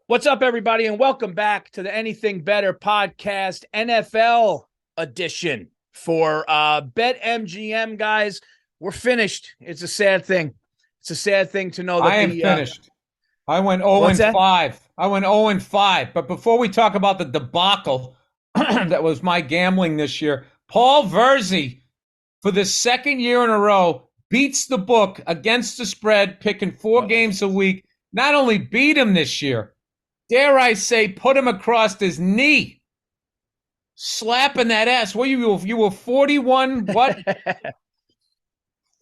What's up, everybody, and welcome back to the Anything Better podcast, NFL edition for BetMGM, guys. We're finished. It's a sad thing. It's a sad thing to know that I am finished. I went 0 what's and that? 5. I went 0 and 5. But before we talk about the debacle that was my gambling this year, Paul Virzi, for the second year in a row, beats the book against the spread, picking four games a week. Not only beat him this year, dare I say, put him across his knee, slapping that ass. What you were 41, what?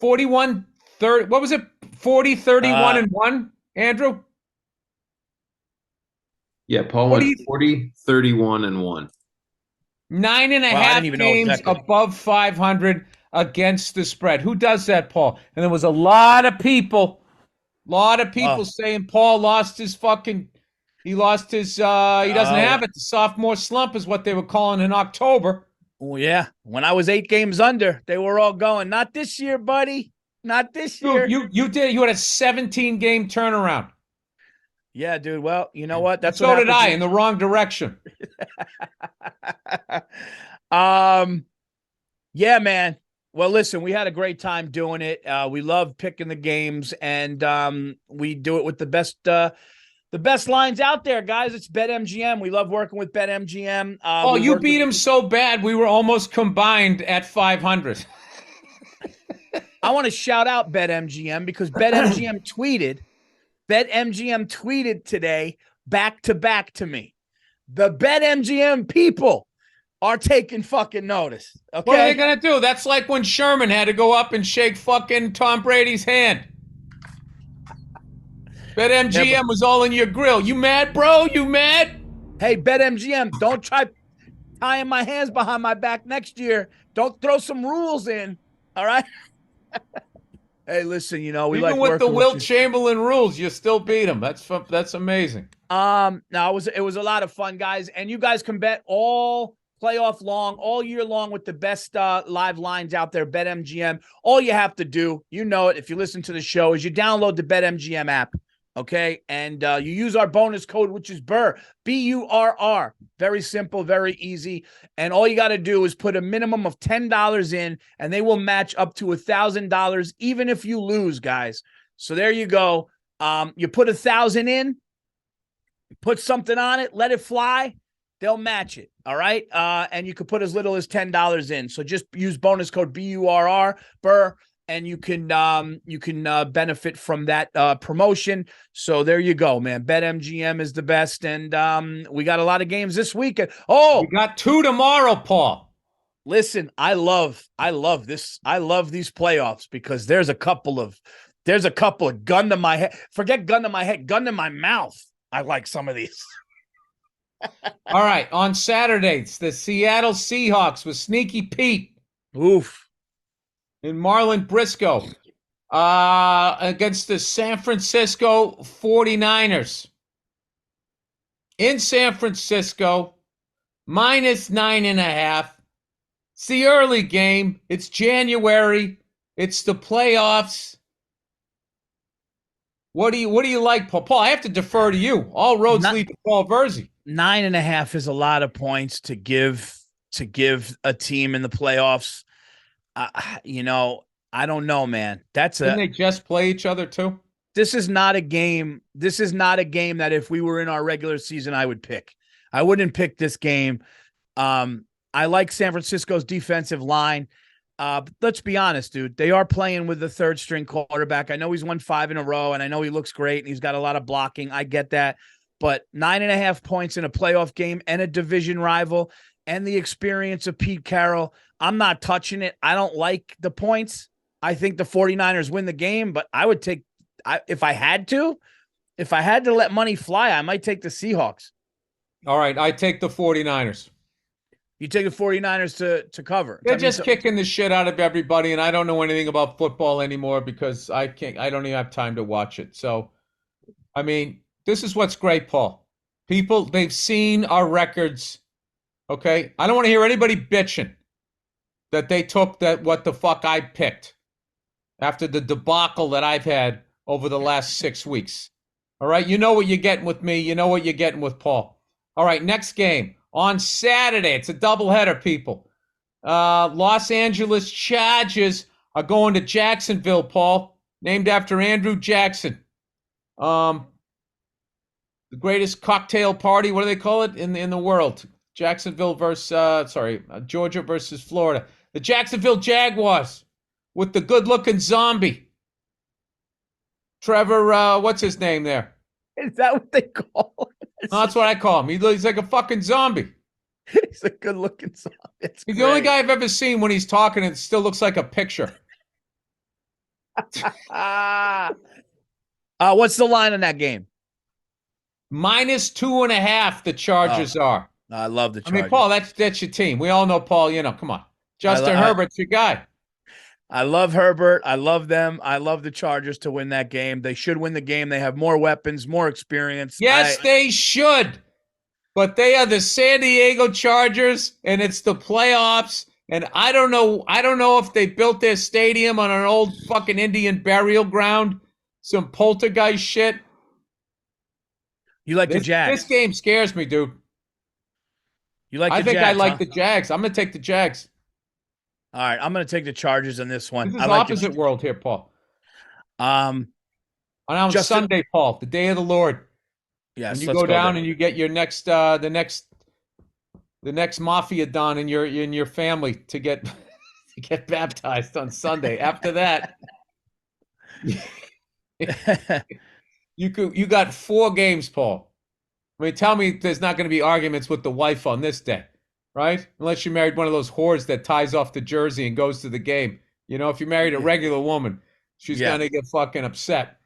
41, 30, what was it? 40, 31, and 1, Andrew? Yeah, Paul What do went you 40, 31, and 1. 9.5 didn't even know games exactly. above 500 against the spread? Who does that, Paul? And there was a lot of people saying Paul lost his fucking, he doesn't have it. The sophomore slump is what they were calling in October. Well, yeah. When I was 8 games under, they were all going, not this year, buddy. Not this year. Dude, you had a 17-game turnaround. Yeah, dude. Well, you know what? That's so what did I, happens. in the wrong direction. Yeah, man. Well, listen, we had a great time doing it. We love picking the games, and we do it with the best lines out there, guys. It's BetMGM. We love working with BetMGM. You beat him so bad, we were almost combined at 500. I want to shout out BetMGM because BetMGM tweeted today back to me. The BetMGM people are taking fucking notice. Okay? What are they going to do? That's like when Sherman had to go up and shake fucking Tom Brady's hand. BetMGM was all in your grill. You mad, bro? You mad? Hey, BetMGM, don't try tying my hands behind my back next year. Don't throw some rules in. All right? Hey, listen, we even like with the working Wilt with you. Chamberlain rules, you still beat him. That's amazing. No, it was a lot of fun, guys, and you guys can bet all playoff long, all year long with the best live lines out there. BetMGM. All you have to do, you know it, if you listen to the show, is you download the BetMGM app. Okay, and you use our bonus code, which is Burr, BURR. Very simple, very easy. And all you got to do is put a minimum of $10 in, and they will match up to $1,000, even if you lose, guys. So there you go. You put $1,000 in, put something on it, let it fly. They'll match it. All right. And you could put as little as $10 in. So just use bonus code BURR, Burr. And you can benefit from that promotion. So there you go, man. BetMGM is the best, and we got a lot of games this weekend. Oh, we got 2 tomorrow, Paul. Listen, I love this. I love these playoffs because there's a couple of gun to my head. Forget gun to my head, gun to my mouth. I like some of these. All right, on Saturdays, the Seattle Seahawks with Sneaky Pete. Oof. In Marlon Briscoe against the San Francisco 49ers. In San Francisco, -9.5. It's the early game. It's January. It's the playoffs. What do you like, Paul? Paul, I have to defer to you. All roads lead to Paul Virzi. 9.5 is a lot of points to give a team in the playoffs. I don't know, man. Didn't they just play each other too? This is not a game. This is not a game that if we were in our regular season, I would pick. I wouldn't pick this game. I like San Francisco's defensive line. But let's be honest, dude. They are playing with the third string quarterback. I know he's won 5 in a row, and I know he looks great, and he's got a lot of blocking. I get that. But 9.5 points in a playoff game and a division rival and the experience of Pete Carroll, I'm not touching it. I don't like the points. I think the 49ers win the game, but I would take if I had to let money fly, I might take the Seahawks. All right, I take the 49ers. You take the 49ers to cover. They're just kicking the shit out of everybody, and I don't know anything about football anymore because I don't even have time to watch it. So, I mean, this is what's great, Paul. People, they've seen our records. Okay, I don't want to hear anybody bitching that they took what the fuck I picked after the debacle that I've had over the last 6 weeks. All right, you know what you're getting with me. You know what you're getting with Paul. All right, next game on Saturday. It's a doubleheader, people. Los Angeles Chargers are going to Jacksonville, Paul, named after Andrew Jackson. The greatest cocktail party, what do they call it in the world? Jacksonville versus Georgia versus Florida. The Jacksonville Jaguars with the good-looking zombie. Trevor, what's his name there? Is that what they call him? No, that's what I call him. He's like a fucking zombie. He's a good-looking zombie. He's the only guy I've ever seen when he's talking, it still looks like a picture. What's the line in that game? -2.5, the Chargers are. I love the Chargers. I mean, Paul, that's your team. We all know Paul, come on. Justin Herbert's your guy. I love Herbert. I love them. I love the Chargers to win that game. They should win the game. They have more weapons, more experience. Yes, they should. But they are the San Diego Chargers, and it's the playoffs. And I don't know if they built their stadium on an old fucking Indian burial ground, some poltergeist shit. You like the Jags? This game scares me, dude. You like the Jags? I think I like the Jags. I'm going to take the Jags. All right, I'm going to take the Chargers in this one. This is opposite world here, Paul. On Sunday, Paul, the day of the Lord. Yes, and you go down and you get your next the next mafia don in your family to get baptized on Sunday. After that, you got 4 games, Paul. I mean, tell me there's not going to be arguments with the wife on this day, right? Unless you married one of those whores that ties off the jersey and goes to the game. If you married a regular woman, she's going to get fucking upset.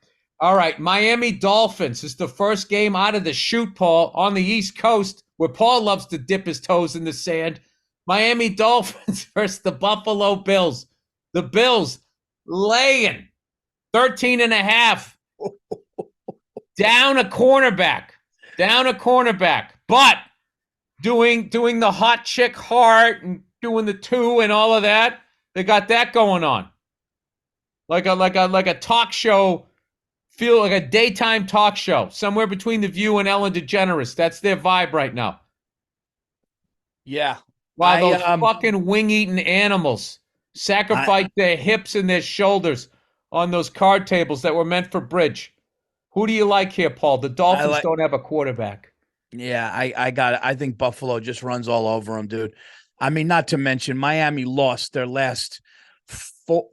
All right, Miami Dolphins is the first game out of the chute, Paul, on the East Coast, where Paul loves to dip his toes in the sand. Miami Dolphins versus the Buffalo Bills. The Bills laying 13.5. Down a cornerback, but doing the hot chick heart and doing the 2 and all of that. They got that going on, like a talk show, feel like a daytime talk show, somewhere between The View and Ellen DeGeneres. That's their vibe right now. Yeah, while those fucking wing-eating animals sacrifice their hips and their shoulders on those card tables that were meant for bridge. Who do you like here, Paul? The Dolphins don't have a quarterback. Yeah, I got it. I think Buffalo just runs all over them, dude. I mean, not to mention Miami lost their last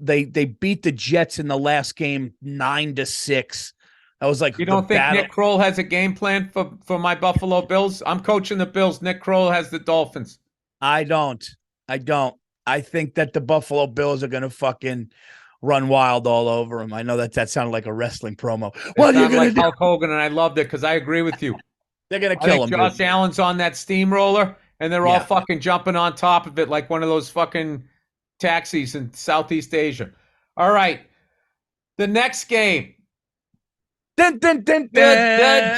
they beat the Jets in the last game 9-6. That was like, you don't think Nick Kroll has a game plan for my Buffalo Bills? I'm coaching the Bills. Nick Kroll has the Dolphins. I don't. I think that the Buffalo Bills are going to fucking run wild all over him. I know that sounded like a wrestling promo. What are you going to do? Hulk Hogan, and I loved it because I agree with you. They're going to kill him. Josh Allen's on that steamroller, and they're all fucking jumping on top of it like one of those fucking taxis in Southeast Asia. All right. The next game. The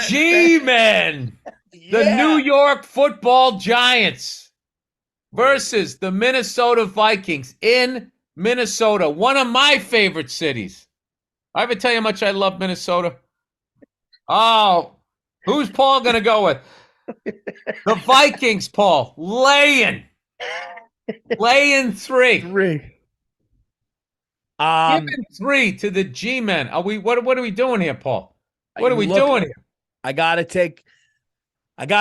G-Men. The New York Football Giants versus the Minnesota Vikings in Minnesota, one of my favorite cities. I ever tell you how much I love Minnesota? Oh, who's Paul going to go with? The Vikings, Paul. Laying 3. Giving 3 to the G-Men. What are we doing here, Paul? What are we doing here? I got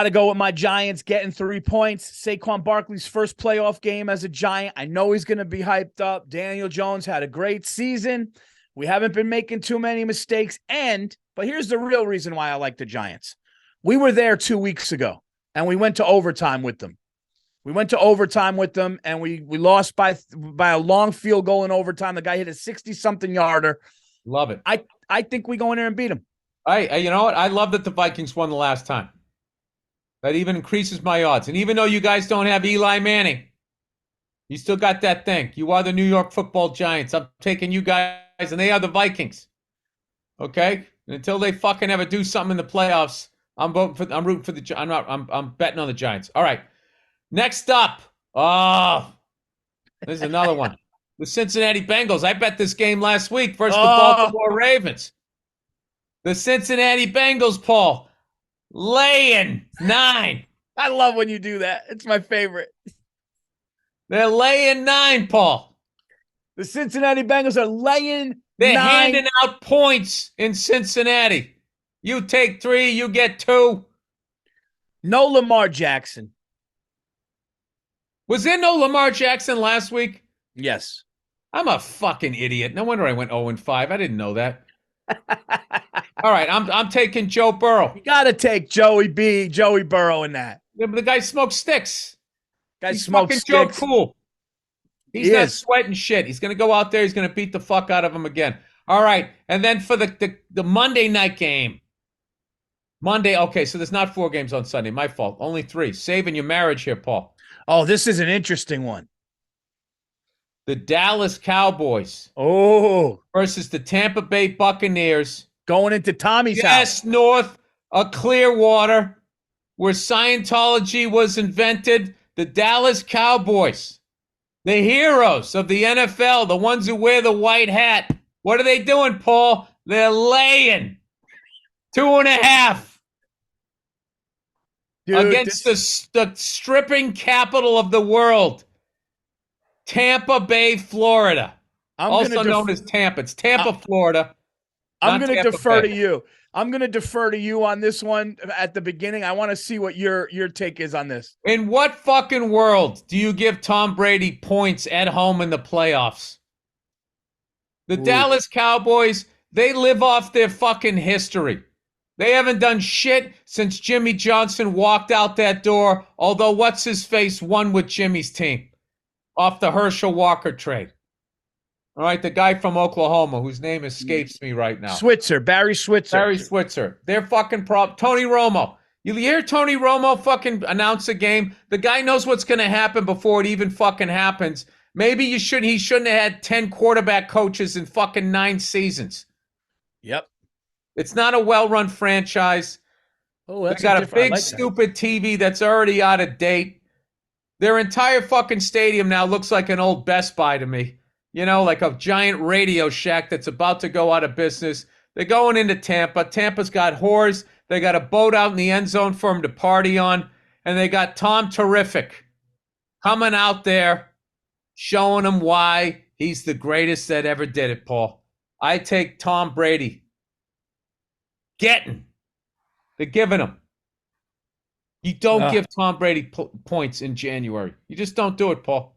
to go with my Giants getting 3 points. Saquon Barkley's first playoff game as a Giant. I know he's going to be hyped up. Daniel Jones had a great season. We haven't been making too many mistakes. But here's the real reason why I like the Giants. We were there 2 weeks ago, and we went to overtime with them. And we lost by a long field goal in overtime. The guy hit a 60-something yarder. Love it. I think we go in there and beat him. You know what? I love that the Vikings won the last time. That even increases my odds. And even though you guys don't have Eli Manning, you still got that thing. You are the New York Football Giants. I'm taking you guys, and they are the Vikings. Okay? And until they fucking ever do something in the playoffs, I'm rooting for the. I'm betting on the Giants. All right. Next up. Oh, there's another one. The Cincinnati Bengals. I bet this game last week versus the Baltimore Ravens. The Cincinnati Bengals, Paul, laying 9. I love when you do that. It's my favorite. They're laying 9, Paul. The Cincinnati Bengals are laying They're 9. handing out points in Cincinnati. You take 3, you get 2. No Lamar Jackson. Was there no Lamar Jackson last week? Yes. I'm a fucking idiot. No wonder I went 0-5. I didn't know that. All right, I'm taking Joe Burrow. You got to take Joey Burrow in that. The guy smokes sticks. He's fucking sticks. Joe Cool. He's He not is. sweating shit. He's going to go out there. He's going to beat the fuck out of him again. All right, and then for the Monday night game. Monday, okay, so there's not 4 games on Sunday. My fault. Only 3. Saving your marriage here, Paul. Oh, this is an interesting one. The Dallas Cowboys versus the Tampa Bay Buccaneers. Going into Tommy's house. Yes, north of Clearwater, where Scientology was invented. The Dallas Cowboys, the heroes of the NFL, the ones who wear the white hat. What are they doing, Paul? They're laying 2.5 against the stripping capital of the world, Tampa Bay, Florida. Also known as Tampa. It's Tampa, Florida. I'm going to defer to you. I'm going to defer to you on this one at the beginning. I want to see what your take is on this. In what fucking world do you give Tom Brady points at home in the playoffs? The Dallas Cowboys, they live off their fucking history. They haven't done shit since Jimmy Johnson walked out that door, although what's-his-face won with Jimmy's team off the Herschel Walker trade. All right, the guy from Oklahoma, whose name escapes me right now. Barry Switzer. They're fucking Tony Romo. You hear Tony Romo fucking announce a game? The guy knows what's going to happen before it even fucking happens. Maybe he shouldn't have had 10 quarterback coaches in fucking 9 seasons. Yep. It's not a well-run franchise. Oh, they got a big, stupid TV that's already out of date. Their entire fucking stadium now looks like an old Best Buy to me. You know, like a giant Radio Shack that's about to go out of business. They're going into Tampa. Tampa's got whores. They got a boat out in the end zone for them to party on. And they got Tom Terrific coming out there, showing them why he's the greatest that ever did it, Paul. I take Tom Brady. They're giving him. You don't give Tom Brady points in January. You just don't do it, Paul.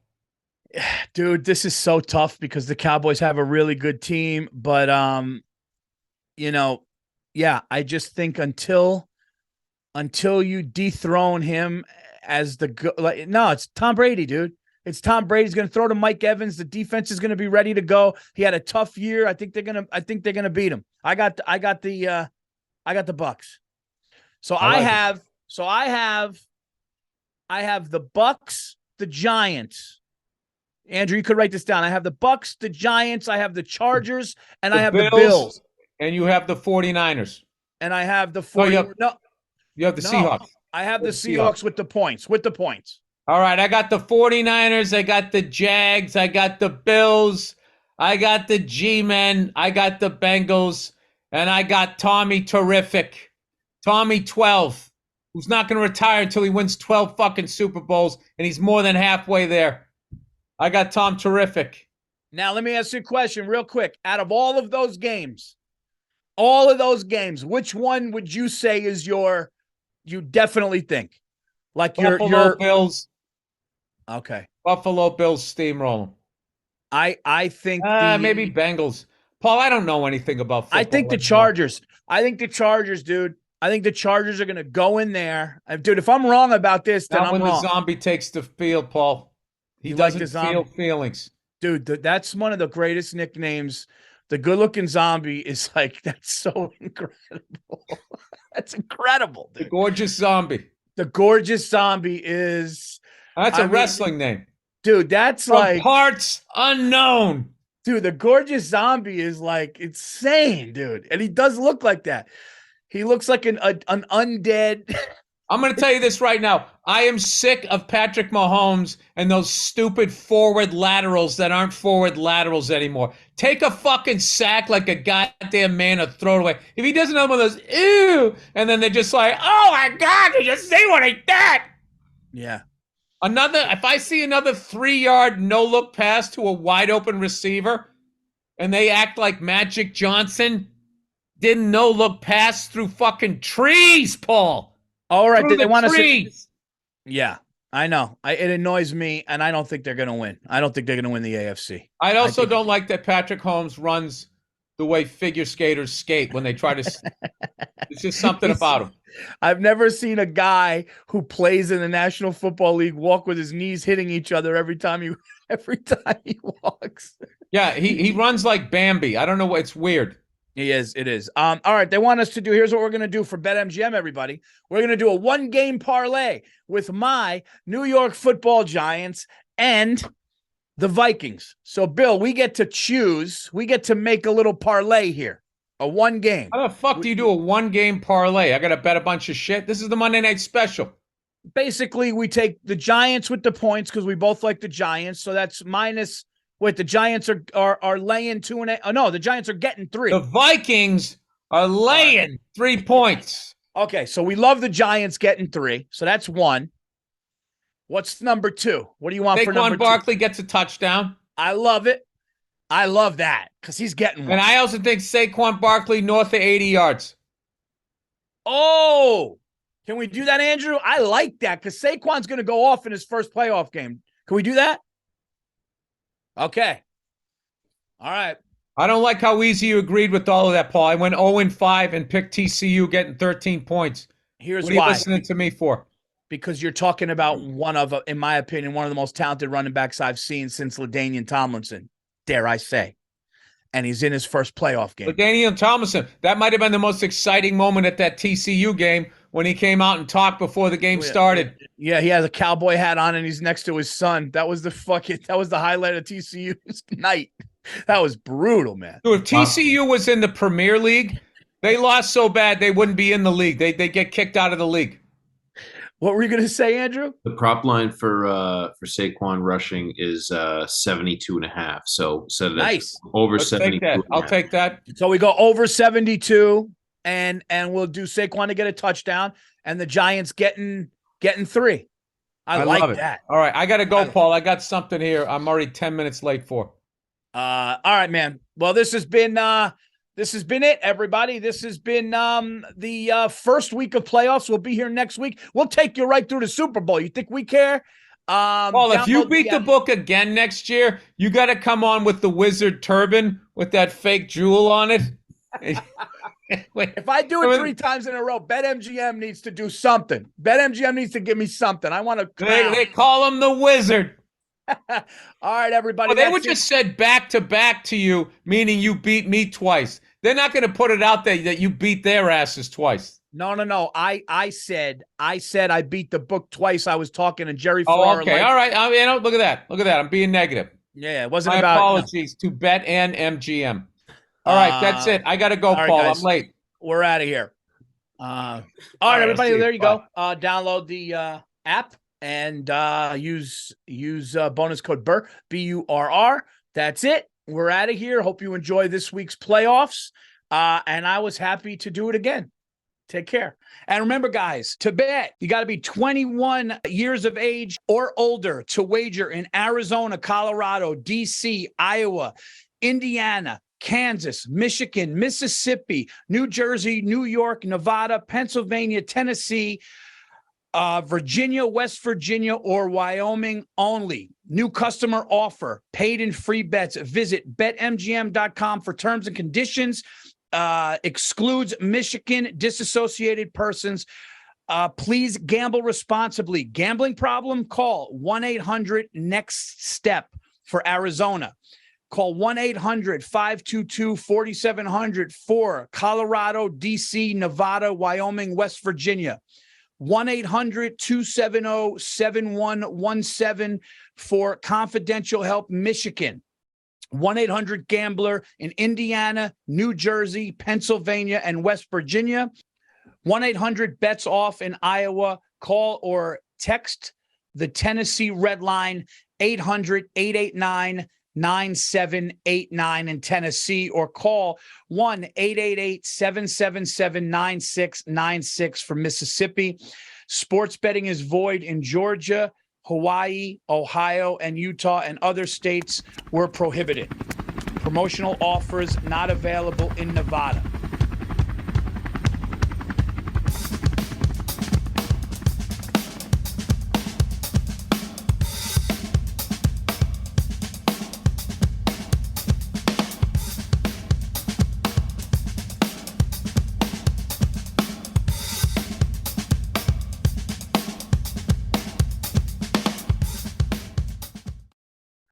Dude, this is so tough because the Cowboys have a really good team, but I just think until you dethrone him as it's Tom Brady, dude. It's Tom Brady's going to throw to Mike Evans. The defense is going to be ready to go. He had a tough year. I think they're going to beat him. I got the Bucks. I have the Bucks, the Giants. Andrew, you could write this down. I have the Bucks, the Giants, I have the Chargers, and I have the Bills. And you have the 49ers. And I have the 49ers. You have the Seahawks. I have the Seahawks with the points. All right, I got the 49ers, I got the Jags, I got the Bills, I got the G-Men, I got the Bengals, and I got Tommy Terrific. Tommy 12, who's not going to retire until he wins 12 fucking Super Bowls, and he's more than halfway there. I got Tom Terrific. Now, let me ask you a question real quick. Out of all of those games, which one would you say is you definitely think? Like Buffalo Bills. Okay. Buffalo Bills steamrolling. I think maybe Bengals. Paul, I don't know anything about football. I think the Chargers. I think the Chargers, dude. I think the Chargers are going to go in there. Dude, if I'm wrong about this, then I'm wrong. When the zombie takes the field, Paul. He doesn't feel feelings. Dude, that's one of the greatest nicknames. The good-looking zombie is like, that's so incredible. That's incredible, dude. The gorgeous zombie. The gorgeous zombie is... That's a wrestling name. Dude, that's From like... parts unknown. Dude, the gorgeous zombie is like insane, dude. And he does look like that. He looks like an undead I'm going to tell you this right now. I am sick of Patrick Mahomes and those stupid forward laterals that aren't forward laterals anymore. Take a fucking sack like a goddamn man or throw it away. If he doesn't have one of those, ew, and then they're just like, oh my God, did you see what he did? Yeah. If I see another 3-yard no-look pass to a wide-open receiver and they act like Magic Johnson didn't no-look pass through fucking trees, Paul. All right, Through they want trees. us. Yeah, I know. It annoys me, and I don't think they're going to win. I don't think they're going to win the AFC. I also don't like that Patrick Holmes runs the way figure skaters skate when they try to. It's just something about him. I've never seen a guy who plays in the National Football League walk with his knees hitting each other every time he walks. Yeah, he runs like Bambi. I don't know what. It's weird. He is. It is. All right. They want us to do. Here's what we're going to do for BetMGM, everybody. We're going to do a 1-game parlay with my New York Football Giants and the Vikings. So, Bill, we get to choose. We get to make a little parlay here. A 1-game. How the fuck do you do a 1-game parlay? I got to bet a bunch of shit. This is the Monday Night Special. Basically, we take the Giants with the points because we both like the Giants. So that's minus. Wait, the Giants are laying 2.5. Oh, no, the Giants are getting 3. The Vikings are laying 3 points. Okay, so we love the Giants getting 3. So that's 1. What's number 2? What do you want for number 2? Saquon Barkley gets a touchdown. I love it. I love that because he's getting 1. And I also think Saquon Barkley north of 80 yards. Oh, can we do that, Andrew? I like that because Saquon's going to go off in his first playoff game. Can we do that? Okay. All right. I don't like how easy you agreed with all of that, Paul. I went 0-5 and picked TCU getting 13 points. Here's what are you why. listening to me for? Because you're talking about one of, in my opinion, one of the most talented running backs I've seen since LaDainian Tomlinson, dare I say. And he's in his first playoff game. LaDainian Tomlinson, that might have been the most exciting moment at that TCU game when he came out and talked before the game started. Yeah, he has a cowboy hat on and he's next to his son. That was the highlight of TCU's night. That was brutal, man. Dude, if TCU was in the Premier League, they lost so bad they wouldn't be in the league. They get kicked out of the league. What were you going to say, Andrew? The prop line for Saquon rushing is 72.5. So that's nice. Over Let's 72. I'll take that. So we go over 72, and we'll do Saquon to get a touchdown, and the Giants getting 3. I like that. All right, I got to go, Paul. I got something here. I'm already 10 minutes late for. All right, man. Well, this has been it, everybody. This has been the first week of playoffs. We'll be here next week. We'll take you right through the Super Bowl. You think we care? Well, if you beat the book again next year, you got to come on with the wizard turban with that fake jewel on it. If I do it 3 times in a row, BetMGM needs to do something. BetMGM needs to give me something. I want to. They call him the wizard. All right, everybody. Well, they would just said back to back to you, meaning you beat me twice. They're not going to put it out there that you beat their asses twice. No. I said I beat the book twice. I was talking to Jerry Ferrara. Oh, okay. All right. Look at that. I'm being negative. Yeah, it wasn't My about. apologies to BetMGM. All right, that's it. I got to go, Paul. Guys, I'm late. We're out of here. All right, everybody. There you go. Download the app and use bonus code Burr, BURR. That's it. We're out of here. Hope you enjoy this week's playoffs. And I was happy to do it again. Take care. And remember, guys, to bet, you got to be 21 years of age or older to wager in Arizona, Colorado, D.C., Iowa, Indiana, Kansas, Michigan, Mississippi, New Jersey, New York, Nevada, Pennsylvania, Tennessee, Virginia, West Virginia, or Wyoming only. New customer offer, paid and free bets. Visit betmgm.com for terms and conditions. Excludes Michigan disassociated persons. Please gamble responsibly. Gambling problem? Call 1-800-NEXT-STEP for Arizona. Call 1-800-522-4700 for Colorado, D.C., Nevada, Wyoming, West Virginia. 1-800-270-7117 for confidential help, Michigan. 1-800-GAMBLER in Indiana, New Jersey, Pennsylvania, and West Virginia. 1-800-BETS-OFF in Iowa. Call or text the Tennessee Red Line, 800-889-9789 in Tennessee, or call 1-888-777-9696 for Mississippi. Sports betting is void in Georgia, Hawaii, Ohio, and Utah, and other states were prohibited. Promotional offers not available in Nevada.